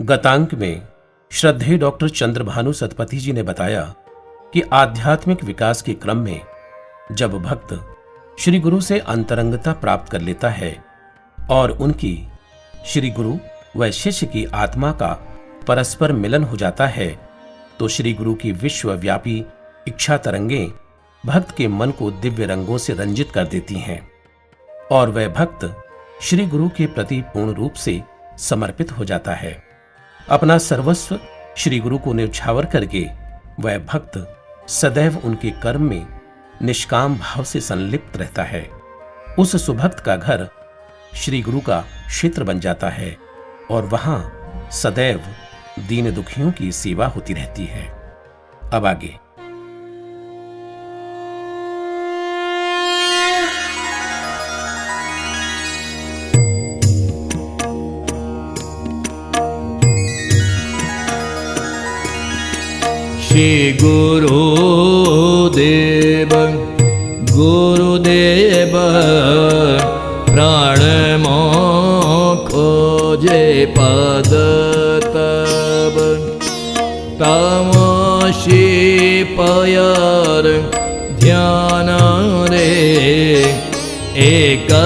गतांक में श्रद्धेय डॉक्टर चंद्रभानु सतपथी जी ने बताया कि आध्यात्मिक विकास के क्रम में जब भक्त श्री गुरु से अंतरंगता प्राप्त कर लेता है और उनकी श्री गुरु व शिष्य की आत्मा का परस्पर मिलन हो जाता है तो श्री गुरु की विश्वव्यापी इच्छा तरंगें भक्त के मन को दिव्य रंगों से रंजित कर देती हैं और वह भक्त श्री गुरु के प्रति पूर्ण रूप से समर्पित हो जाता है। अपना सर्वस्व श्री गुरु को न्यौछावर करके वह भक्त सदैव उनके कर्म में निष्काम भाव से संलिप्त रहता है। उस सुभक्त का घर श्री गुरु का क्षेत्र बन जाता है और वहां सदैव दीन दुखियों की सेवा होती रहती है। अब आगे श्री गुरुदेव गुरुदेव प्राण खोजे पद तब तमसी पयर ध्यान रे एकाग्रता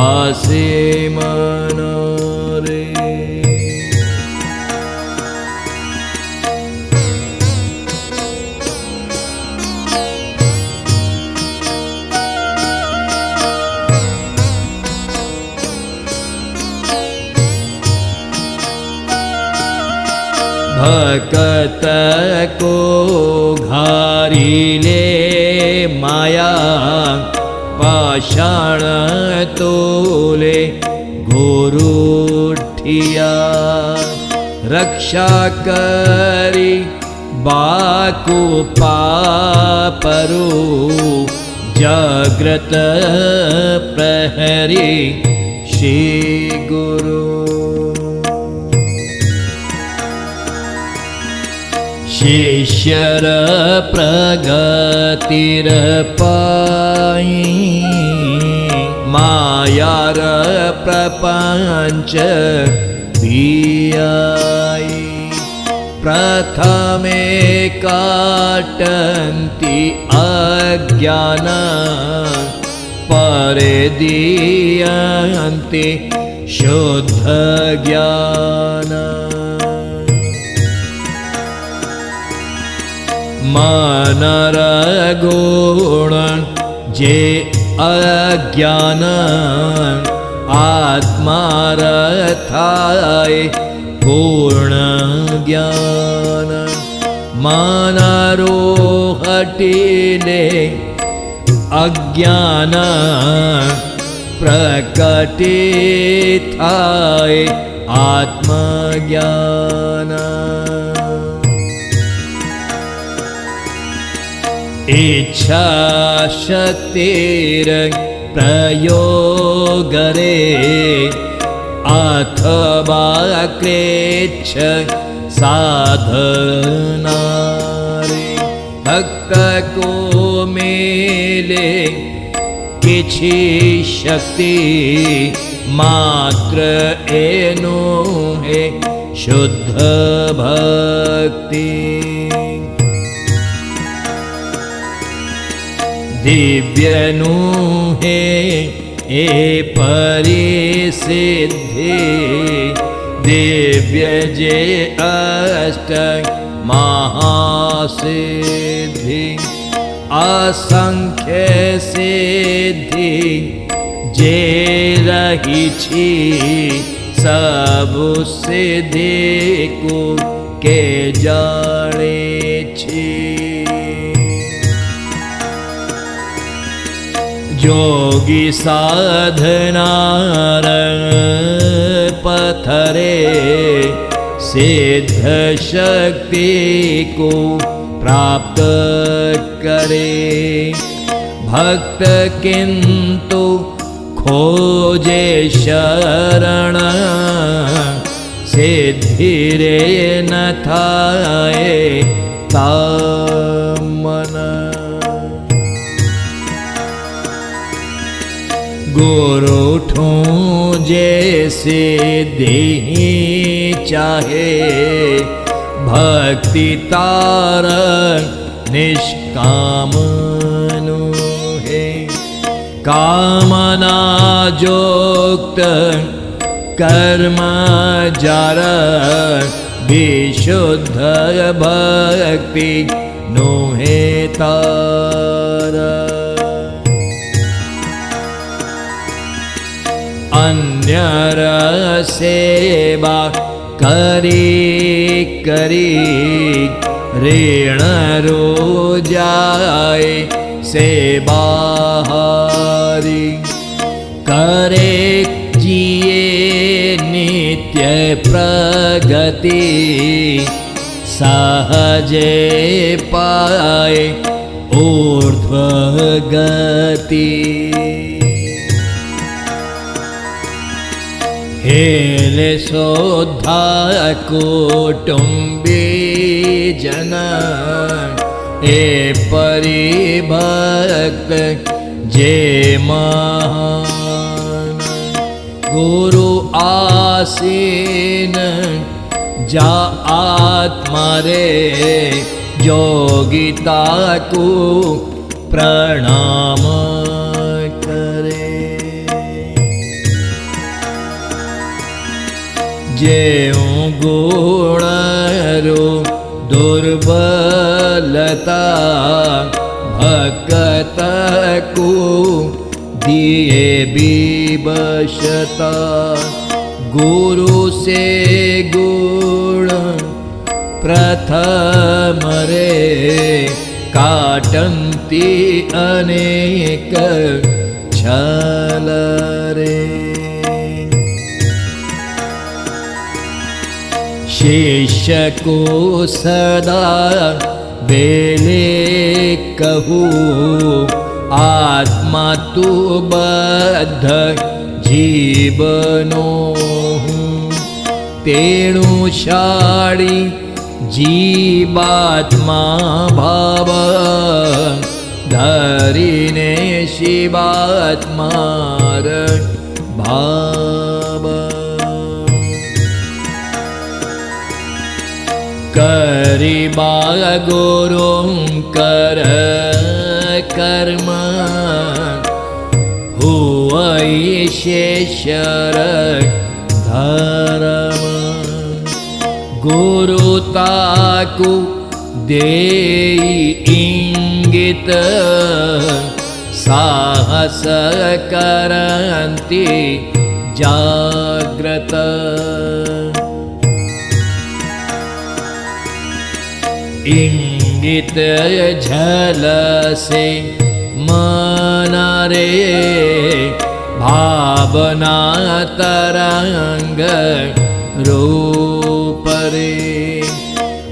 आसे मन रे। भक्त को घारी ले माया पाषाण तोले गुरुठिया रक्षा करी बाकु पापरु जाग्रत प्रहरी श्री गुरु। शिष्यर प्रगतिर पाई मायार प्रपंच पियाई प्रथमे काटन्ति अज्ञान परे दीयन्ति शुद्ध ज्ञान। मनर गुण जे अज्ञान आत्मार थाय पूर्ण ज्ञान। मनरो हटिले अज्ञान प्रकटित थाय आत्मज्ञान। इच्छा शक्तिर प्रयोग रे अथवा क्लेच्छ साधना रे भक्त को मिले किछि शक्ति मात्र एनु है शुद्ध भक्ति। दिव्य नुहे ए परिसिद्धि दिव्य जे अष्ट महासिद्धि असंख्य सिद्धि जे रही छी सब सिद्धि को के जाने छी। जोगी साधनार पथरे सिद्ध शक्ति को प्राप्त करे भक्त किंतु खोजे शरण सिद्धि रे न थाए तामन। गुरु ठूं जैसे देहि चाहे, भक्ति तारण निष्कामनु है। कामना जोक्त कर्म जार, विशुद्ध भक्ति नोहे तार। अन्यर सेवा करी करी, ऋण रो जाए सेवा हारी। करे जिए नित्य प्रगति, सहजे पाए ऊर्ध्व गति। हेले शोधा कुटुंबी जन, ए परिभक्त जे महान। गुरु आसीन जा आत्मा रे, योगिता को प्रणाम करे। जेऊं गुणरो दुर्बलता, भक्त को दिए विवशता। गुरु से गुण प्रथम रे, काटंती अनेक छल रे। शिष्य को सदा बेले कहूँ, आत्मा तू बद्ध जीवनो हूँ। तेणु शाड़ी जीवात्मा भाव, धरीने शिवात्मार भाव। करिबा गुरुं कर कर्म, हुई शेषर धर्म। गुरु ताकु देई इंगित, साहस करंती जाग्रत। इंगित झल से मन रे, भावना तरंग रूप रे।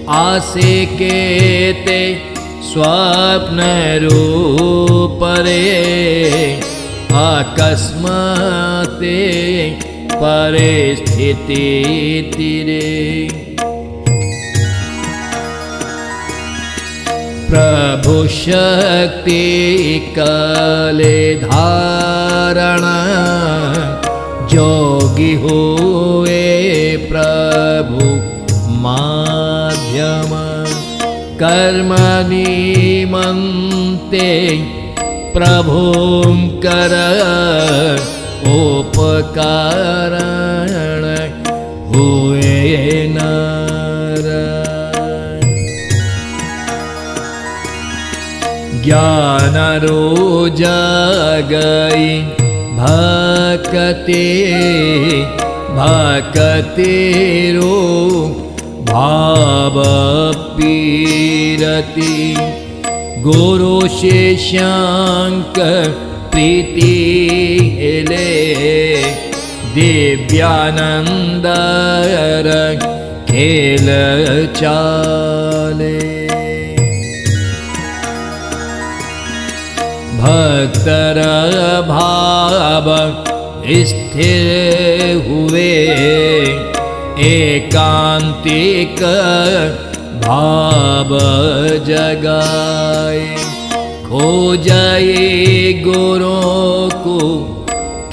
आसे केते स्वप्न रूप रे, अकस्माते परिस्थिति तिरे। प्रभु शक्ति कले धारण, जोगी हुए प्रभु माध्यम। कर्म निमंते प्रभुं कर, उपकारण हुए नर। ज्ञान रो जगई भक्ति, भक्ति रो भाव पीरति। गुरु शिष्यांक प्रीति हेले, दिव्यानंदर खेल चाले। भक्तर भाव स्थिर हुए, एकांतिक भाव जगाए। खोजाए गुरु को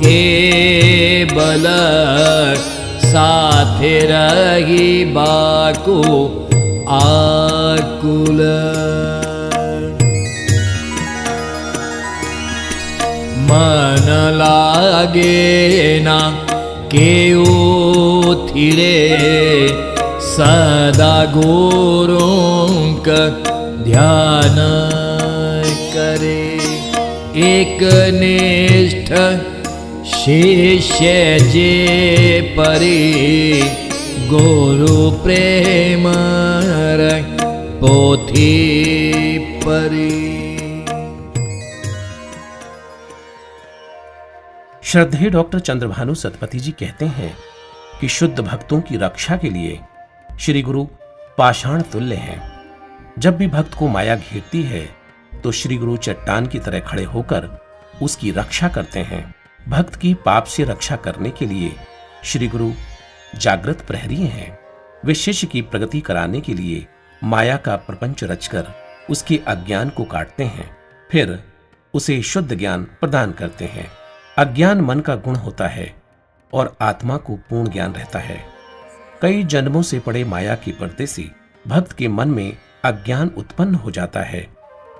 केवल साथे रही बाको आकुल। मन लागे ना केओ थिरे सदा गुरुं का ध्यान करे। एक निष्ठ शिष्य जे परी गुरु प्रेम पोथी परी। श्रद्धेय डॉक्टर चंद्रभानु सतपथी जी कहते हैं कि शुद्ध भक्तों की रक्षा के लिए श्री गुरु पाषाण तुल्य हैं। जब भी भक्त को माया घेरती है तो श्री गुरु चट्टान की तरह खड़े होकर उसकी रक्षा करते हैं। भक्त की पाप से रक्षा करने के लिए श्री गुरु जागृत प्रहरी हैं। वे शिष्य की प्रगति कराने के लिए माया का प्रपंच रचकर उसके अज्ञान को काटते हैं, फिर उसे शुद्ध ज्ञान प्रदान करते हैं। अज्ञान मन का गुण होता है और आत्मा को पूर्ण ज्ञान रहता है। कई जन्मों से पड़े माया के पर्दे से भक्त के मन में अज्ञान उत्पन्न हो जाता है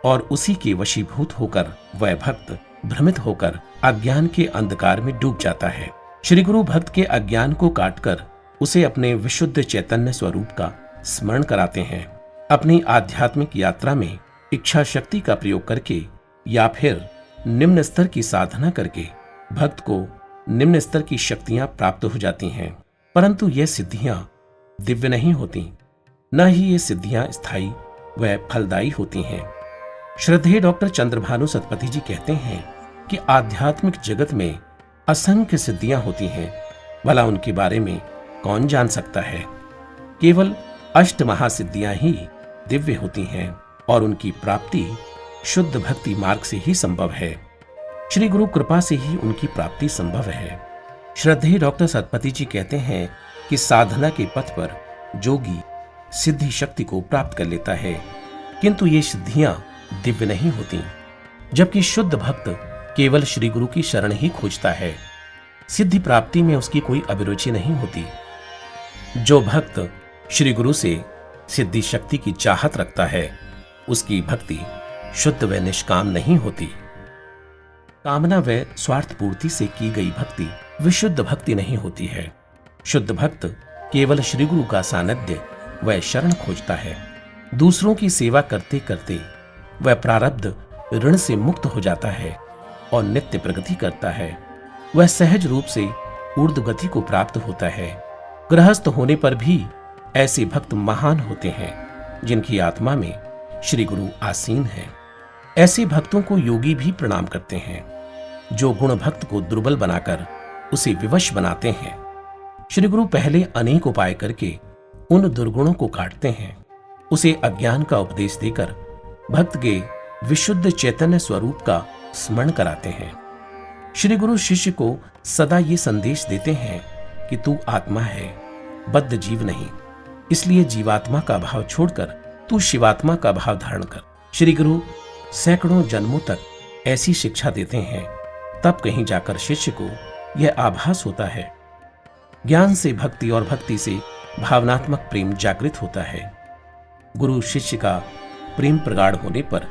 और उसी के वशीभूत होकर वह भक्त भ्रमित होकर अज्ञान के अंधकार में डूब जाता है। श्री गुरु भक्त के अज्ञान को काटकर उसे अपने विशुद्ध चैतन्य स्वरूप का स्मरण कराते हैं। अपनी आध्यात्मिक यात्रा में इच्छा शक्ति का प्रयोग करके या फिर निम्न स्तर की साधना करके भक्त को निम्न स्तर की शक्तियां प्राप्त हो जाती हैं, परंतु ये सिद्धियां दिव्य नहीं होती, न ही ये सिद्धियां स्थायी व फलदायी होती हैं। श्रद्धेय डॉक्टर चंद्रभानु सतपथी जी कहते हैं कि आध्यात्मिक जगत में असंख्य सिद्धियां होती हैं, भला उनके बारे में कौन जान सकता है। केवल अष्ट महासिद्धियां ही दिव्य होती हैं और उनकी प्राप्ति शुद्ध भक्ति मार्ग से ही संभव है। श्री गुरु कृपा से ही उनकी प्राप्ति संभव है। श्रद्धेय डॉक्टर सतपथी जी कहते हैं कि साधना के पथ पर जोगी सिद्धि शक्ति को प्राप्त कर लेता है, किंतु ये सिद्धियां दिव्य नहीं होती। जबकि शुद्ध भक्त केवल श्री गुरु की शरण ही खोजता है, सिद्धि प्राप्ति में उसकी कोई अभिरुचि नहीं होती। जो भक्त श्री गुरु से सिद्धि शक्ति की चाहत रखता है, उसकी भक्ति शुद्ध व निष्काम नहीं होती। कामना व स्वार्थ पूर्ति से की गई भक्ति विशुद्ध भक्ति नहीं होती है। शुद्ध भक्त केवल श्री गुरु का सानिध्य व शरण खोजता है। दूसरों की सेवा करते करते वह प्रारब्ध ऋण से मुक्त हो जाता है और नित्य प्रगति करता है। वह सहज रूप से ऊर्ध्व गति को प्राप्त होता है। गृहस्थ होने पर भी ऐसे भक्त महान होते हैं जिनकी आत्मा में श्री गुरु आसीन है। ऐसे भक्तों को योगी भी प्रणाम करते हैं, जो गुण भक्त को दुर्बल बनाकर उसे विवश बनाते हैं। श्री गुरु पहले अनेक उपाय करके उन दुर्गुणों को काटते हैं, उसे अज्ञान का उपदेश देकर भक्त के विशुद्ध चैतन्य स्वरूप का स्मरण कराते हैं। श्री गुरु शिष्य को सदा ये संदेश देते हैं कि तू आत्मा है, बद्ध जीव नहीं, इसलिए जीवात्मा का भाव छोड़कर तू शिवात्मा का भाव धारण कर। श्री गुरु सैकड़ों जन्मों तक ऐसी शिक्षा देते हैं, तब कहीं जाकर शिष्य को यह आभास होता है। ज्ञान से भक्ति और भक्ति से भावनात्मक प्रेम जागृत होता है। गुरु शिष्य का प्रेम प्रगाढ़ होने पर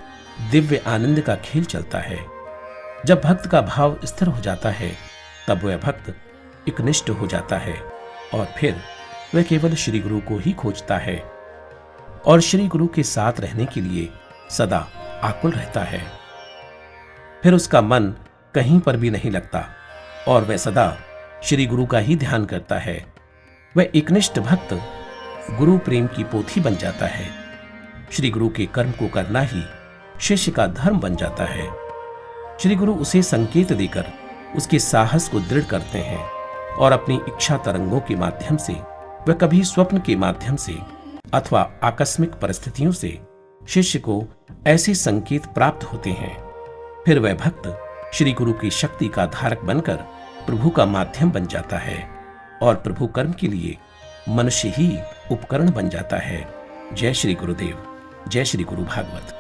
दिव्य आनंद का खेल चलता है। जब भक्त का भाव स्थिर हो जाता है, तब वह भक्त एकनिष्ठ हो जाता है और फिर वह केवल श्री गुरु को ही खोजता है और श्री गुरु के साथ रहने के लिए सदा आकुल रहता है। फिर उसका मन कहीं पर भी नहीं लगता और वह सदा श्री गुरु का ही ध्यान करता है। वह एकनिष्ठ भक्त गुरु प्रेम की पोथी बन जाता है। श्री गुरु के कर्म को करना ही शिष्य का धर्म बन जाता है। श्री गुरु उसे संकेत देकर उसके साहस को दृढ़ करते हैं और अपनी इच्छा तरंगों के माध्यम से, वह कभी स्वप्न के माध्यम से अथवा आकस्मिक परिस्थितियों से शिष्य को ऐसे संकेत प्राप्त होते हैं। फिर वह भक्त श्री गुरु की शक्ति का धारक बनकर प्रभु का माध्यम बन जाता है और प्रभु कर्म के लिए मनुष्य ही उपकरण बन जाता है। जय श्री गुरुदेव, जय श्री गुरु भागवत।